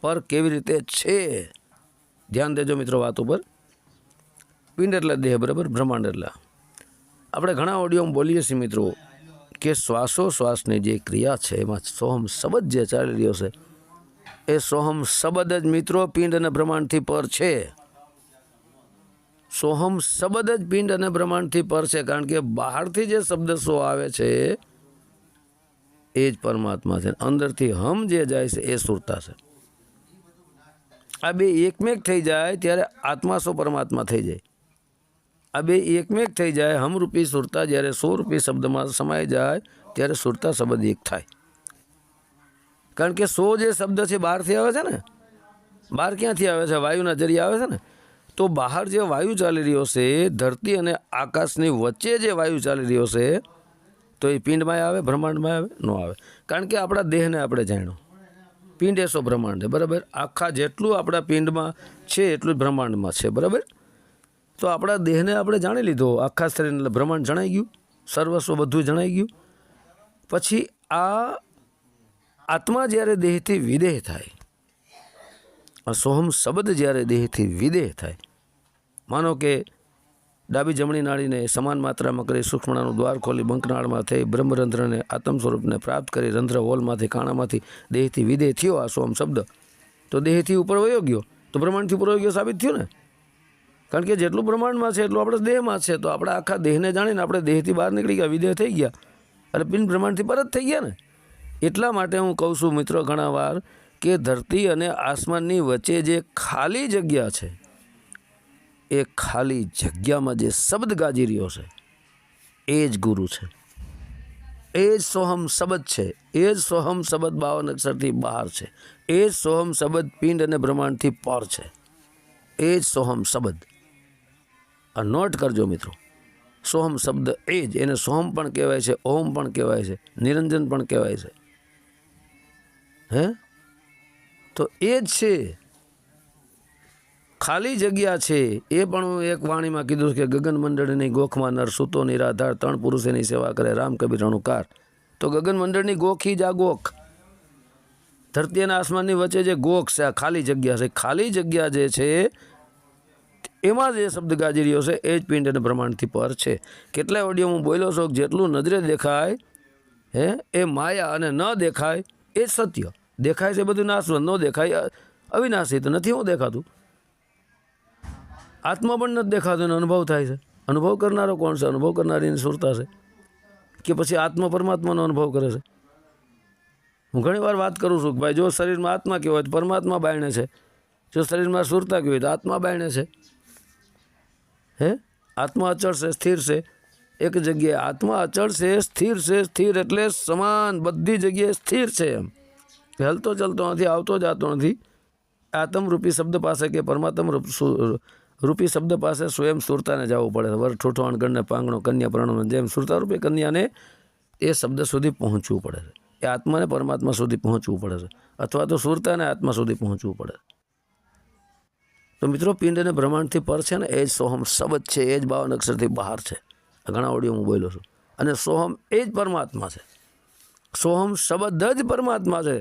પર કેવી રીતે છે. ધ્યાન દેજો મિત્રો વાત ઉપર. પિંડ એટલે દેહ, બરાબર. બ્રહ્માંડ એટલે આપણે ઘણા ઓડિયોમાં બોલીએ છીએ મિત્રો કે શ્વાસોશ્વાસની જે ક્રિયા છે એમાં સોહમ શબ્દ જે ચાલી રહ્યો છે એ સોહમ શબ્દ જ મિત્રો પિંડ અને બ્રહ્માંડથી પર છે. સોહમ શબ્દ જ પિંડ અને બ્રહ્માંડથી પર છે. કારણ કે બહારથી જે શબ્દ સો આવે છે એ જ પરમાત્મા છે. અંદરથી હમ જે જાય છે એ સુરતા છે. આ બે એકમેક થઈ જાય ત્યારે આત્મા સો પરમાત્મા થઈ જાય. આ બે એકમેક થઈ જાય. હમરૂપી સુરતા જ્યારે સોરૂપી શબ્દમાં સમાઈ જાય ત્યારે સુરતા શબ્દ એક થાય. કારણ કે સો જે શબ્દ છે બહારથી આવે છે ને, બહાર ક્યાંથી આવે છે? વાયુના જરીએ આવે છે ને. તો બહાર જે વાયુ ચાલી રહ્યો છે, ધરતી અને આકાશની વચ્ચે જે વાયુ ચાલી રહ્યો છે, તો એ પિંડમાં આવે, બ્રહ્માંડમાં આવે? ન આવે. કારણ કે આપણા દેહને આપણે જાણ્યો. પિંડ એસો બ્રહ્માંડ, બરાબર. આખા જેટલું આપણા પિંડમાં છે એટલું જ બ્રહ્માંડમાં છે, બરાબર. તો આપણા દેહને આપણે જાણી લીધો, આખા શરીરને, એટલે બ્રહ્માંડ જણાઈ ગયું, સર્વસ્વ બધું જણાઈ ગયું. પછી આ આત્મા જ્યારે દેહથી વિદેહ થાય, આ સોહમ શબ્દ જ્યારે દેહથી વિદેહ થાય, માનો કે ડાબી જમણી નાળીને સમાન માત્રામાં કરી સૂક્ષ્મણાનું દ્વાર ખોલી બંકનાળમાં થઈ બ્રહ્મરંધ્રને આત્મ સ્વરૂપને પ્રાપ્ત કરી રંધ્ર હોલમાંથી કાણામાંથી દેહથી વિદેહ થયો આ સોહમ શબ્દ, તો દેહથી ઉપર વયો ગયો તો બ્રહ્માંડથી ઉપર વયો ગયો સાબિત થયું ને. કારણ કે જેટલું બ્રહ્માંડમાં છે એટલું આપણે દેહમાં છે. તો આપણે આખા દેહને જાણીને આપણે દેહથી બહાર નીકળી ગયા, વિદેહ થઈ ગયા અને પિંડ બ્રહ્માંડથી પરત થઈ ગયા ને. એટલા માટે હું કહું છું મિત્રો ઘણા વાર કે ધરતી અને આસમાનની વચ્ચે જે ખાલી જગ્યા છે, એ ખાલી જગ્યામાં જે શબ્દ ગાજી રહ્યો છે એ જ ગુરુ છે, એ જ સોહમ શબ્દ છે, એ જ સોહમ શબ્દ 52 અક્ષરથી બહાર છે, એ જ સોહમ શબ્દ પિંડ અને બ્રહ્માંડથી પર છે, એ જ સોહમ શબ્દ. આ નોટ કરજો મિત્રો, સોહમ શબ્દ એ જ, એને સોહમ પણ કહેવાય છે, ઓમ પણ કહેવાય છે, નિરંજન પણ કહેવાય છે. હે તો એ જ છે, ખાલી જગ્યા છે. એ પણ હું એક વાણીમાં કીધું કે ગગન મંડળની ગોખમાં નર સૂતો નિરાધાર, 3 પુરુષ એની સેવા કરે, રામ કબીર રણુકાર. તો ગગન મંડળની ગોખી જ આ ગોખ, ધરતી અને આસમાનની વચ્ચે જે ગોખ છે, આ ખાલી જગ્યા છે. ખાલી જગ્યા જે છે એમાં જે શબ્દ ગાજી રહ્યો છે એ જ પિંડ અને બ્રહ્માંડથી પર છે. કેટલાય ઓડિયો હું બોલ્યો છું, જેટલું નજરે દેખાય હે એ માયા અને ન દેખાય એ સત્ય. દેખાય છે બધું નાશવંત, ન દેખાય અવિનાશી. તો નથી હું દેખાતું, આત્મા પણ નથી દેખાતો એનો અનુભવ થાય છે. અનુભવ કરનારો કોણ છે? અનુભવ કરનારીની સુરતા છે કે પછી આત્મા પરમાત્માનો અનુભવ કરે છે? હું ઘણી વાર વાત કરું છું કે ભાઈ જો શરીરમાં આત્મા કેવો હોય તો પરમાત્મા બાયણે છે, જો શરીરમાં સુરતા કેવી હોય તો આત્મા બાયણે છે. હે આત્મા અચળ છે, સ્થિર છે એક જગ્યાએ. આત્મા અચળ છે, સ્થિર છે. સ્થિર એટલે સમાન બધી જગ્યાએ સ્થિર છે, એમ કે હલતો ચલતો નથી, આવતો જાતો નથી. આત્મરૂપી શબ્દ પાસે કે પરમાત્મ રૂપી શબ્દ પાસે સ્વયં સુરતાને જવું પડે. વર ઠૂઠો અણગણને પાંગણો કન્યા પ્રણો, જેમ સુરતારૂપી કન્યાને એ શબ્દ સુધી પહોંચવું પડે છે. એ આત્માને પરમાત્મા સુધી પહોંચવું પડે છે, અથવા તો સુરતાને આત્મા સુધી પહોંચવું પડે. તો મિત્રો પિંડ અને બ્રહ્માંડથી પર છે ને એ જ સોહમ શબ્દ છે, એ જ 52 અક્ષરથી બહાર છે. આ ઘણા ઓડિયો હું બોલ્યો છું. અને સોહમ એ જ પરમાત્મા છે, સોહમ શબ્દ જ પરમાત્મા છે.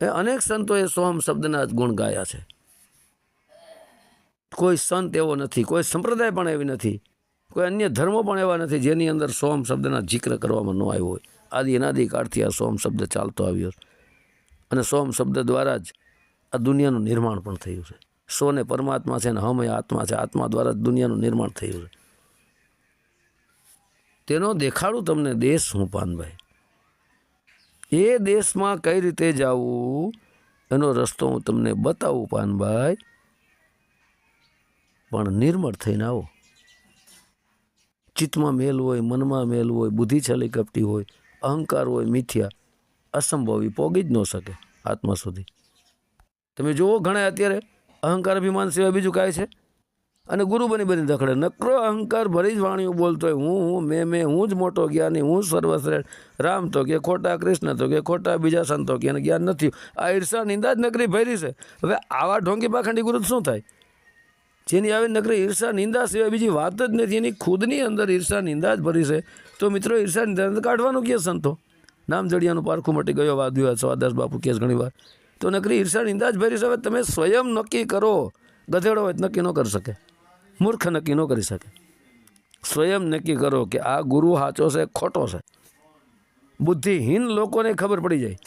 એ અનેક સંતોએ સોહમ શબ્દના જ ગુણ ગાયા છે. કોઈ સંત એવો નથી, કોઈ સંપ્રદાય પણ એવી નથી, કોઈ અન્ય ધર્મો પણ એવા નથી જેની અંદર સોહમ શબ્દના જિક્ર કરવામાં ન આવ્યો હોય. આદિ અનાદિ કાળથી આ સોહમ શબ્દ ચાલતો આવ્યો છે અને સોહમ શબ્દ દ્વારા જ આ દુનિયાનું નિર્માણ પણ થયું છે. સોને પરમાત્મા છે ને હમ એ આત્મા છે, આત્મા દ્વારા જ દુનિયાનું નિર્માણ થયું છે. તેનો દેખાડું તમને દેશ હું પાનભાઈ. એ દેશમાં કઈ રીતે જવું એનો રસ્તો હું તમને બતાવું પાનભાઈ. પણ નિર્મળ થઈને આવો. ચિત્તમાં મેલ હોય, મનમાં મેલ હોય, બુદ્ધિ છલી કપટી હોય, અહંકાર હોય, મિથ્યા, અસંભવી પોગી જ ન શકે આત્મા સુધી. તમે જુઓ ઘણા અત્યારે અહંકાર અભિમાન સિવાય બીજું કાંઈ છે, અને ગુરુ બની દખડે. નકરો અહંકાર ભરી જ વાણીઓ બોલતો હોય, હું મેં હું જ મોટો જ્ઞાની, હું સર્વશ્રેષ્ઠ. રામ તો કે ખોટા, કૃષ્ણ તો કે ખોટા, બીજા સંતો કે એને જ્ઞાન નથી. આ ઈર્ષા નિંદા જ નકરી ભરી છે. હવે આવા ઢોંગી પાખંડી ગુરુ શું થાય? જેની આવી નકરી ઈર્ષા નિંદા સિવાય બીજી વાત જ નથી. એની ખુદની અંદર ઈર્ષા નિંદા જ ભરી છે. તો મિત્રો ઈર્ષા નિંદા કાઢવાનું કે સંતો? નામ જડિયાનું પારખું મટી ગયો વાદ વિવાદ સ્વાદાસ બાપુ કેસ ઘણી વાર. તો નકરી ઈર્ષા નિંદા જ ભરી છે. હવે તમે સ્વયં નક્કી કરો. ગધેડો હોય નક્કી ન કરી શકે, મૂર્ખ નક્કી ન કરી શકે. સ્વયં નક્કી કરો કે આ ગુરુ સાચો છે ખોટો છે. બુદ્ધિહીન લોકોને ખબર પડી જાય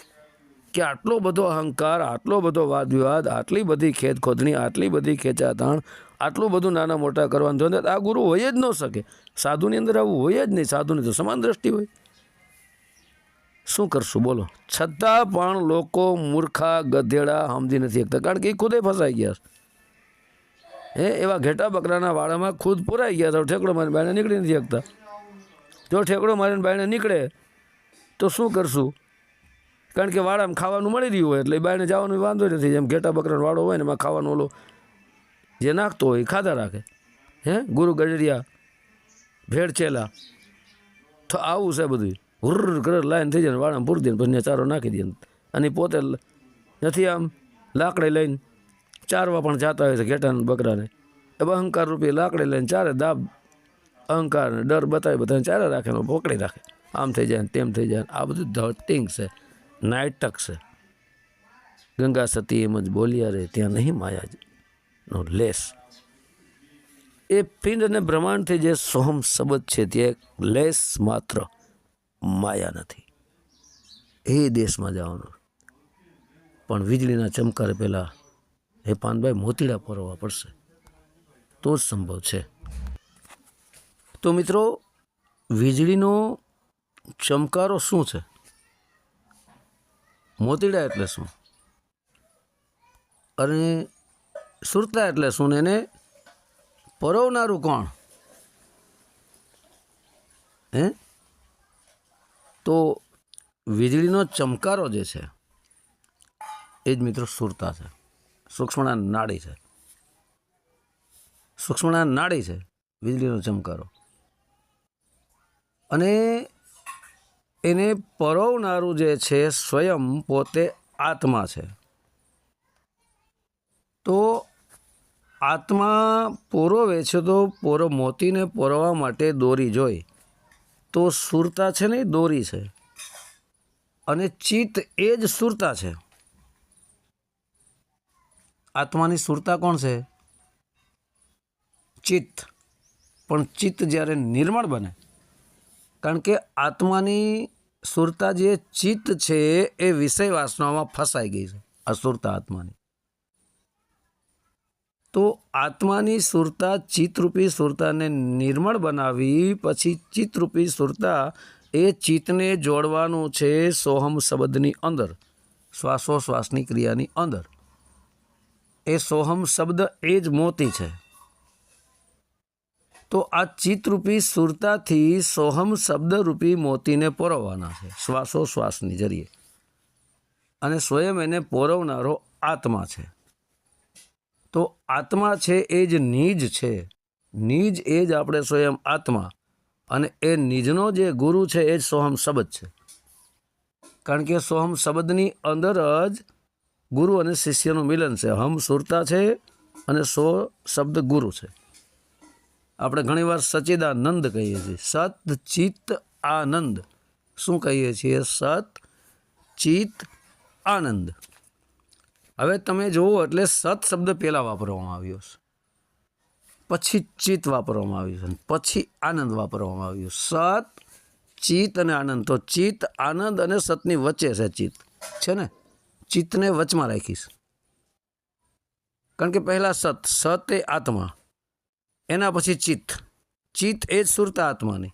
કે આટલો બધો અહંકાર, આટલો બધો વાદ વિવાદ, આટલી બધી ખેદ ખોદણી, આટલી બધી ખેંચાતાણ, આટલું બધું નાના મોટા કરવાનું જો આ ગુરુ હોય જ ન શકે. સાધુની અંદર આવું હોય જ નહીં. સાધુની તો સમાન દ્રષ્ટિ હોય. શું કરશું બોલો? છતાં પણ લોકો મૂર્ખા ગધેડા સમજી નથી શકતા, કારણ કે એ ખુદે ફસાઈ ગયા હે. એવા ઘેટા બકરાના વાળામાં ખુદ પુરાઈ ગયા. તો ઠેકડો મારીને બાયણે નીકળી નથી શકતા. જો ઠેકડો મારીને બાયણે નીકળે તો શું કરશું? કારણ કે વાળામાં ખાવાનું મળી રહ્યું હોય એટલે બાયણે જવાનું વાંધો નથી. જેમ ઘેટા બકરાનો વાળો હોય ને એમાં ખાવાનું ઓલો જે નાખતો હોય એ ખાધા રાખે. હે ગુરુ ગજરિયા ભેળચેલા તો આવું છે બધું. હુર્ર કરે લાઈન થઈ જાય, વાળામાં પૂરી દે, પછી ચારો નાખી દે. અને પોતે નથી આમ લાકડે લઈને ચારવા પણ જાતા હોય છે ઘેટાને બકરાને. એ અહંકાર રૂપી લાકડે લઈને ચારે દાબ અહંકાર ને ડર બતાવી બધાને ચારે રાખે, પકડી રાખે. આમ થઈ જાય તેમ થઈ જાય. આ બધું ધટિંગ છે, નાટક છે. ગંગા સતી એમ જ બોલ્યા રે ત્યાં નહીં માયાનો લેસ. એ પિંડ અને બ્રહ્માંડથી જે સોહમ શબ્દ છે ત્યાં લેસ માત્ર માયા નથી. એ દેશમાં જવાનું. પણ વીજળીના ચમકારે પહેલાં હે પાનભાઈ મોતીડા પરવવા પડશે. તો જ સંભવ છે. તો મિત્રો, વીજળીનો ચમકારો શું છે? મોતીડા એટલે શું? અને સુરતા એટલે શું? ને એને પરોવનારું કોણ? હે? તો વીજળીનો ચમકારો જે છે એ જ મિત્રો સુરતા છે, સૂક્ષ્મણા નાડી છે. સૂક્ષ્મણા નાડી છે વીજળીનો ચમકારો, અને એને પરોવનારું જે છે સ્વયં પોતે આત્મા છે. તો આત્મા પોરોવે છે, તો મોતીને પોરવા માટે દોરી જોઈ, તો સુરતા છે ને એ દોરી છે, અને ચિત્ત એ જ સુરતા છે. આત્માની સુરતા કોણ છે? ચિત્ત. પણ ચિત્ત જ્યારે નિર્મળ બને, કારણ કે આત્માની સુરતા જે ચિત્ત છે એ વિષય વાસનામાં ફસાઈ ગઈ છે, આ સુરતા આત્માની. તો આત્માની સુરતા ચિત્તરૂપી સુરતાને નિર્મળ બનાવી, પછી ચિત્તરૂપી સુરતા એ ચિત્તને જોડવાનું છે સોહમ શબ્દની અંદર, શ્વાસોશ્વાસની ક્રિયાની અંદર. એ સોહમ શબ્દ એ જ મોતી છે. તો આ ચિત્તરૂપી સુરતાથી સોહમ શબ્દરૂપી મોતીને પોરવવાના છે શ્વાસોશ્વાસની જરીએ, અને સ્વયં એને પોરવનારો આત્મા છે. તો આત્મા છે એ જ નિજ છે, નિજ એ જ આપણે સ્વયં આત્મા, અને એ નિજનો જે ગુરુ છે એ જ સોહમ શબ્દ છે. કારણ કે સોહમ શબ્દની અંદર જ ગુરુ અને શિષ્યનું મિલન છે. હમ સુરતા છે અને સો શબ્દ ગુરુ છે. આપણે ઘણીવાર સચ્ચિદાનંદ કહીએ છીએ, સત ચિત્ત આનંદ. શું કહીએ છીએ? સત ચિત્ત આનંદ. હવે તમે જુઓ, એટલે સત શબ્દ પહેલાં વાપરવામાં આવ્યો છે, પછી ચિત્ત વાપરવામાં આવ્યું છે, પછી આનંદ વાપરવામાં આવ્યું. સત ચિત્ત અને આનંદ. તો ચિત્ત આનંદ અને સતની વચ્ચે છે ચિત્ત છે ને, ચિત્તને વચમાં રાખીશ. કારણ કે પહેલા સત, સત એ આત્મા, એના પછી ચિત્ત, ચિત્ત એ જ સુરતા આત્માની,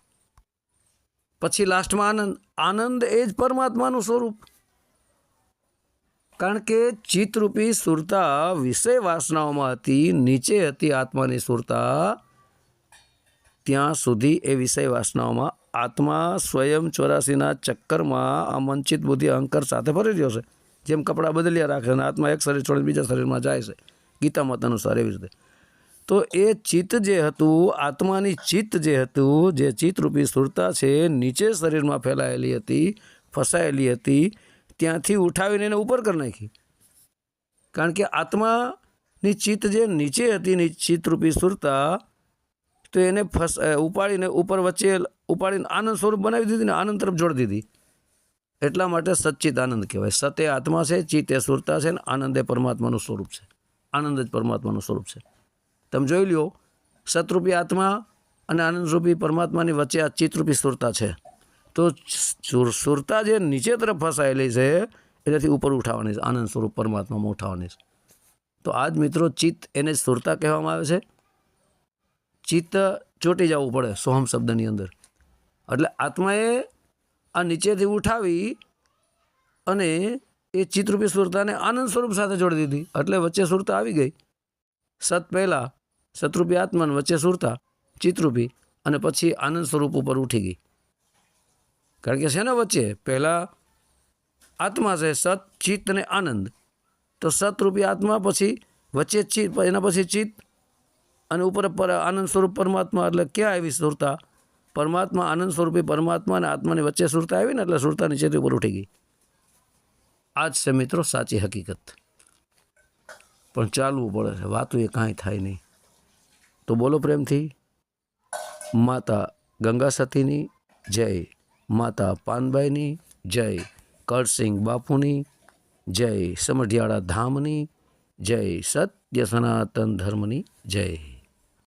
પછી લાસ્ટમાં આનંદ, આનંદ એ જ પરમાત્માનું સ્વરૂપ. કારણ કે ચિત્તરૂપી સુરતા વિષય વાસનાઓમાં હતી, નીચે હતી આત્માની સુરતા, ત્યાં સુધી એ વિષય વાસનાઓમાં આત્મા સ્વયં 84ના ચક્કરમાં આ મનચિત બુદ્ધિ અહંકાર સાથે ફરી રહ્યો છે. જેમ કપડાં બદલ્યા રાખે અને આત્મા એક શરીર છોડીને બીજા શરીરમાં જાય છે, ગીતા મત અનુસાર એવી રીતે. તો એ ચિત્ત જે હતું, આત્માની ચિત્ત જે હતું, જે ચિત્તરૂપી સુરતા છે, નીચે શરીરમાં ફેલાયેલી હતી, ફસાયેલી હતી, ત્યાંથી ઉઠાવીને એને ઉપર કરી નાખી. કારણ કે આત્માની ચિત્ત જે નીચે હતી, ચિત્તરૂપી સુરતા, તો એને ઉપાડીને ઉપર વચ્ચે ઉપાડીને આનંદ સ્વરૂપ બનાવી દીધી ને, આનંદ તરફ જોડી દીધી. એટલા માટે સચ્ચિત આનંદ કહેવાય. સત એ આત્મા છે, ચિત્ત એ સુરતા છે, ને આનંદ એ પરમાત્માનું સ્વરૂપ છે. આનંદ જ પરમાત્માનું સ્વરૂપ છે. તમે જોઈ લ્યો, સતરૂપી આત્મા અને આનંદરૂપી પરમાત્માની વચ્ચે આ ચિત્તરૂપી સુરતા છે. તો સુરતા જે નીચે તરફ ફસાયેલી છે એનાથી ઉપર ઉઠાવવાની છે, આનંદ સ્વરૂપ પરમાત્મામાં ઉઠાવવાની છે. તો આજ મિત્રો ચિત્ત એને સુરતા કહેવામાં આવે છે. ચિત્ત ચોંટી જવું પડે સોહમ શબ્દની અંદર. એટલે આત્માએ આ નીચેથી ઉઠાવી અને એ ચિત્તરૂપી સુરતાને આનંદ સ્વરૂપ સાથે જોડી દીધી. એટલે વચ્ચે સુરતા આવી ગઈ. સત પહેલાં, સતરૂપી આત્માને વચ્ચે સુરતા ચિત્તરૂપી, અને પછી આનંદ સ્વરૂપ ઉપર ઉઠી ગઈ. કારણ કે છે ને વચ્ચે પહેલાં આત્મા છે, સત ચિત્ત અને આનંદ. તો સતરૂપી આત્મા, પછી વચ્ચે ચિત્ત, એના પછી ચિત્ત, અને ઉપર આનંદ સ્વરૂપ પરમાત્મા. એટલે ક્યાં આવી સુરતા? પરમાત્મા, આનંદ સ્વરૂપી પરમાત્મા અને આત્માની વચ્ચે સુરતા આવી ને, એટલે સુરતા નીચેથી ઉપર ઉઠી ગઈ. આ જ છે મિત્રો સાચી હકીકત. પણ ચાલવું પડે છે, વાતું એ કાંઈ થાય નહીં. તો બોલો પ્રેમથી, માતા ગંગા સતીની જય, માતા પાનબાઈની જય, કરસિંગ બાપુની જય, સમઢિયાળા ધામની જય, સત્ય સનાતન ધર્મની જય.